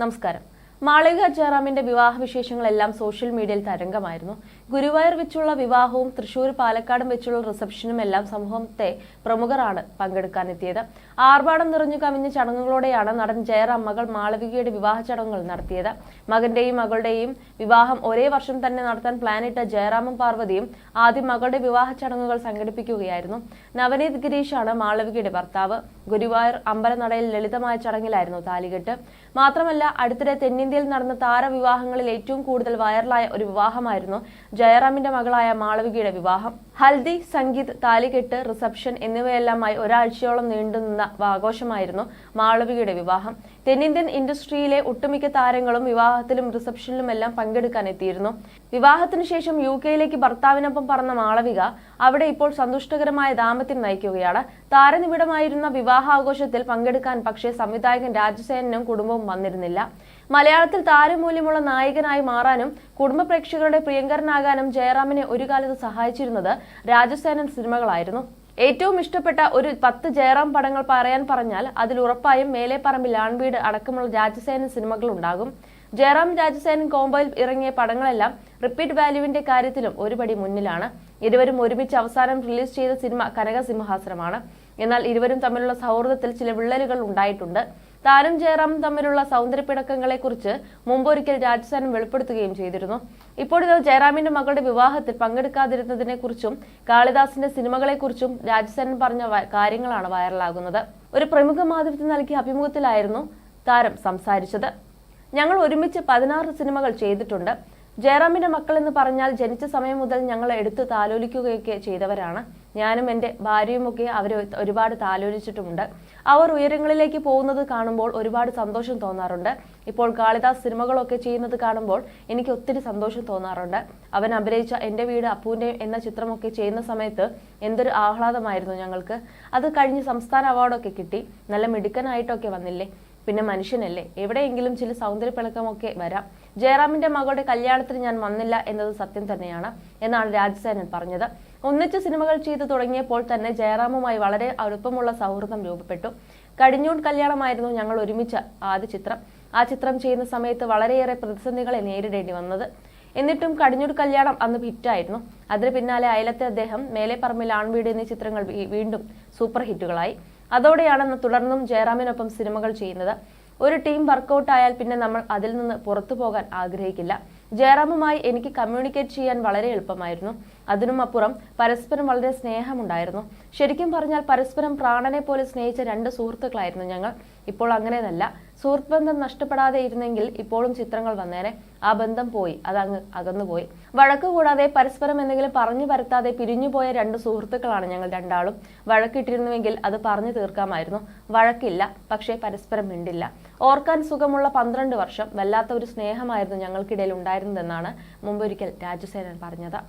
നമസ്കാരം. മാളവിക ജയറാമിന്റെ വിവാഹ വിശേഷങ്ങളെല്ലാം സോഷ്യൽ മീഡിയയിൽ തരംഗമായിരുന്നു. ഗുരുവായൂർ വെച്ചുള്ള വിവാഹവും തൃശൂർ പാലക്കാടും വെച്ചുള്ള റിസപ്ഷനും എല്ലാം സമൂഹത്തെ പ്രമുഖരാണ് പങ്കെടുക്കാനെത്തിയത്. ആർഭാടം നിറഞ്ഞു കവിഞ്ഞ ചടങ്ങുകളോടെയാണ് നടൻ ജയറാം മകൾ മാളവികയുടെ വിവാഹ ചടങ്ങുകൾ നടത്തിയത്. മകന്റെയും മകളുടെയും വിവാഹം ഒരേ വർഷം തന്നെ നടത്താൻ പ്ലാനിട്ട ജയറാമും പാർവതിയും ആദ്യം മകളുടെ വിവാഹ ചടങ്ങുകൾ സംഘടിപ്പിക്കുകയായിരുന്നു. നവനീത് ഗിരീഷാണ് മാളവികയുടെ ഭർത്താവ്. ഗുരുവായൂർ അമ്പലനടയിൽ ലളിതമായ ചടങ്ങിലായിരുന്നു താലികെട്ട്. മാത്രമല്ല, അടുത്തിടെ തെന്നിന്ത്യയിൽ നടന്ന താരവിവാഹങ്ങളിൽ ഏറ്റവും കൂടുതൽ വൈറലായ ഒരു വിവാഹമായിരുന്നു ജയറാമിന്റെ മകളായ മാളവികയുടെ വിവാഹം. ഹൽദി, സംഗീത്, താലികെട്ട്, റിസപ്ഷൻ എന്നിവയെല്ലാമായി ഒരാഴ്ചയോളം നീണ്ടുനിന്ന ആഘോഷമായിരുന്നു മാളവികയുടെ വിവാഹം. തെന്നിന്ത്യൻ ഇൻഡസ്ട്രിയിലെ ഒട്ടുമിക്ക താരങ്ങളും വിവാഹത്തിലും റിസപ്ഷനിലും എല്ലാം പങ്കെടുക്കാനെത്തിയിരുന്നു. വിവാഹത്തിനു ശേഷം UK-യിലേക്ക് ഭർത്താവിനൊപ്പം പറന്ന മാളവിക അവിടെ ഇപ്പോൾ സന്തുഷ്ടകരമായ ദാമ്പത്യം നയിക്കുകയാണ്. താരനിബിഡമായിരുന്ന വിവാഹാഘോഷത്തിൽ പങ്കെടുക്കാൻ പക്ഷേ സംവിധായകൻ രാജസേനനും കുടുംബവും വന്നിരുന്നില്ല. മലയാളത്തിൽ താരമൂല്യമുള്ള നായകനായി മാറാനും കുടുംബ പ്രേക്ഷകരുടെ പ്രിയങ്കരനാകാനും ജയറാമിനെ ഒരു കാലത്ത് സഹായിച്ചിരുന്നത് രാജസേനൻ സിനിമകളായിരുന്നു. ഏറ്റവും ഇഷ്ടപ്പെട്ട ഒരു 10 ജയറാം പടങ്ങൾ പറയാൻ പറഞ്ഞാൽ അതിൽ ഉറപ്പായും മേലെപ്പറമ്പിൽ ആൺവീട് അടക്കമുള്ള രാജസേനൻ സിനിമകൾ ഉണ്ടാകും. ജയറാം രാജസേനൻ കോംബോയിൽ ഇറങ്ങിയ പടങ്ങളെല്ലാം റിപ്പീറ്റ് വാല്യൂവിന്റെ കാര്യത്തിലും ഒരുപടി മുന്നിലാണ്. ഇരുവരും ഒരുമിച്ച് അവസാനം റിലീസ് ചെയ്ത സിനിമ കനകസിംഹാസനമാണ്. എന്നാൽ ഇരുവരും തമ്മിലുള്ള സൗഹൃദത്തിൽ ചില വിള്ളലുകൾ ഉണ്ടായിട്ടുണ്ട്. താനും ജയറാമും തമ്മിലുള്ള സൗന്ദര്യപ്പിണക്കങ്ങളെക്കുറിച്ച് മുമ്പൊരിക്കൽ രാജസേനൻ വെളിപ്പെടുത്തുകയും ചെയ്തിരുന്നു. ഇപ്പോഴിത് ജയറാമിന്റെ മകളുടെ വിവാഹത്തിൽ പങ്കെടുക്കാതിരുന്നതിനെ കുറിച്ചും കാളിദാസിന്റെ സിനിമകളെക്കുറിച്ചും രാജസേനൻ പറഞ്ഞ കാര്യങ്ങളാണ് വൈറലാകുന്നത്. ഒരു പ്രമുഖ മാധ്യമത്തിന് നൽകിയ അഭിമുഖത്തിലായിരുന്നു താരം സംസാരിച്ചത്. ഞങ്ങൾ ഒരുമിച്ച് 16 സിനിമകൾ ചെയ്തിട്ടുണ്ട്. ജയറാമിന്റെ മക്കൾ എന്ന് പറഞ്ഞാൽ ജനിച്ച സമയം മുതൽ ഞങ്ങൾ എടുത്ത് താലോലിക്കുകയൊക്കെ ചെയ്തവരാണ്. ഞാനും എൻ്റെ ഭാര്യയുമൊക്കെ അവരെ ഒരുപാട് താലോലിച്ചിട്ടുമുണ്ട്. അവർ ഉയരങ്ങളിലേക്ക് പോകുന്നത് കാണുമ്പോൾ ഒരുപാട് സന്തോഷം തോന്നാറുണ്ട്. ഇപ്പോൾ കാളിദാസ് സിനിമകളൊക്കെ ചെയ്യുന്നത് കാണുമ്പോൾ എനിക്ക് ഒത്തിരി സന്തോഷം തോന്നാറുണ്ട്. അവൻ അഭിനയിച്ച എൻ്റെ വീട് അപ്പൂൻ്റെ എന്ന ചിത്രമൊക്കെ ചെയ്യുന്ന സമയത്ത് എന്തൊരു ആഹ്ലാദമായിരുന്നു ഞങ്ങൾക്ക്. അത് കഴിഞ്ഞ് സംസ്ഥാന അവാർഡൊക്കെ കിട്ടി. നല്ല മിടുക്കനായിട്ടൊക്കെ വന്നില്ലേ. പിന്നെ മനുഷ്യനല്ലേ, എവിടെയെങ്കിലും ചില സൗന്ദര്യപ്പിണക്കമൊക്കെ വരാം. ജയറാമിന്റെ മകളുടെ കല്യാണത്തിന് ഞാൻ വന്നില്ല എന്നത് സത്യം തന്നെയാണ് എന്നാണ് രാജസേനൻ പറഞ്ഞത്. ഒന്നിച്ച് സിനിമകൾ ചെയ്തു തുടങ്ങിയപ്പോൾ തന്നെ ജയറാമുമായി വളരെ അടുപ്പമുള്ള സൗഹൃദം രൂപപ്പെട്ടു. കടിഞ്ഞൂൺ കല്യാണമായിരുന്നു ഞങ്ങൾ ഒരുമിച്ച ആദ്യ ചിത്രം. ആ ചിത്രം ചെയ്യുന്ന സമയത്ത് വളരെയേറെ പ്രതിസന്ധികളെ നേരിടേണ്ടി വന്നത്. എന്നിട്ടും കടിഞ്ഞൂർ കല്യാണം അന്ന് ഹിറ്റായിരുന്നു. അതിന് പിന്നാലെ അയലത്തെ അദ്ദേഹം, മേലെപ്പറമ്പിൽ ആൺവീട് എന്നീ ചിത്രങ്ങൾ വീണ്ടും സൂപ്പർ ഹിറ്റുകളായി. അതോടെയാണ് തുടർന്നും ജയറാമിനൊപ്പം സിനിമകൾ ചെയ്യുന്നത്. ഒരു ടീം വർക്കൗട്ട് ആയാൽ പിന്നെ നമ്മൾ അതിൽ നിന്ന് പുറത്തു പോകാൻ ആഗ്രഹിക്കില്ല. ജയറാമുമായി എനിക്ക് കമ്മ്യൂണിക്കേറ്റ് ചെയ്യാൻ വളരെ എളുപ്പമായിരുന്നു. അതിനും അപ്പുറം പരസ്പരം വളരെ സ്നേഹമുണ്ടായിരുന്നു. ശരിക്കും പറഞ്ഞാൽ പരസ്പരം പ്രാണനെ പോലെ സ്നേഹിച്ച 2 സുഹൃത്തുക്കളായിരുന്നു ഞങ്ങൾ. ഇപ്പോൾ അങ്ങനെയല്ല. സുഹൃത്ത് ബന്ധം നഷ്ടപ്പെടാതെ ഇരുന്നെങ്കിൽ ഇപ്പോഴും ചിത്രങ്ങൾ വന്നേനെ. ആ ബന്ധം പോയി, അതങ്ങ് അകന്നുപോയി. വഴക്ക് കൂടാതെ പരസ്പരം എന്തെങ്കിലും പറഞ്ഞു വരുത്താതെ പിരിഞ്ഞുപോയ 2 സുഹൃത്തുക്കളാണ് ഞങ്ങൾ രണ്ടാളും. വഴക്കിട്ടിരുന്നുവെങ്കിൽ അത് പറഞ്ഞു തീർക്കാമായിരുന്നു. വഴക്കില്ല, പക്ഷേ പരസ്പരം മിണ്ടില്ല. ഓർക്കാൻ സുഖമുള്ള 12 വർഷം. വല്ലാത്ത ഒരു സ്നേഹമായിരുന്നു ഞങ്ങൾക്കിടയിൽ ഉണ്ടായിരുന്നതെന്നാണ് മുമ്പൊരിക്കൽ രാജസേനൻ പറഞ്ഞത്.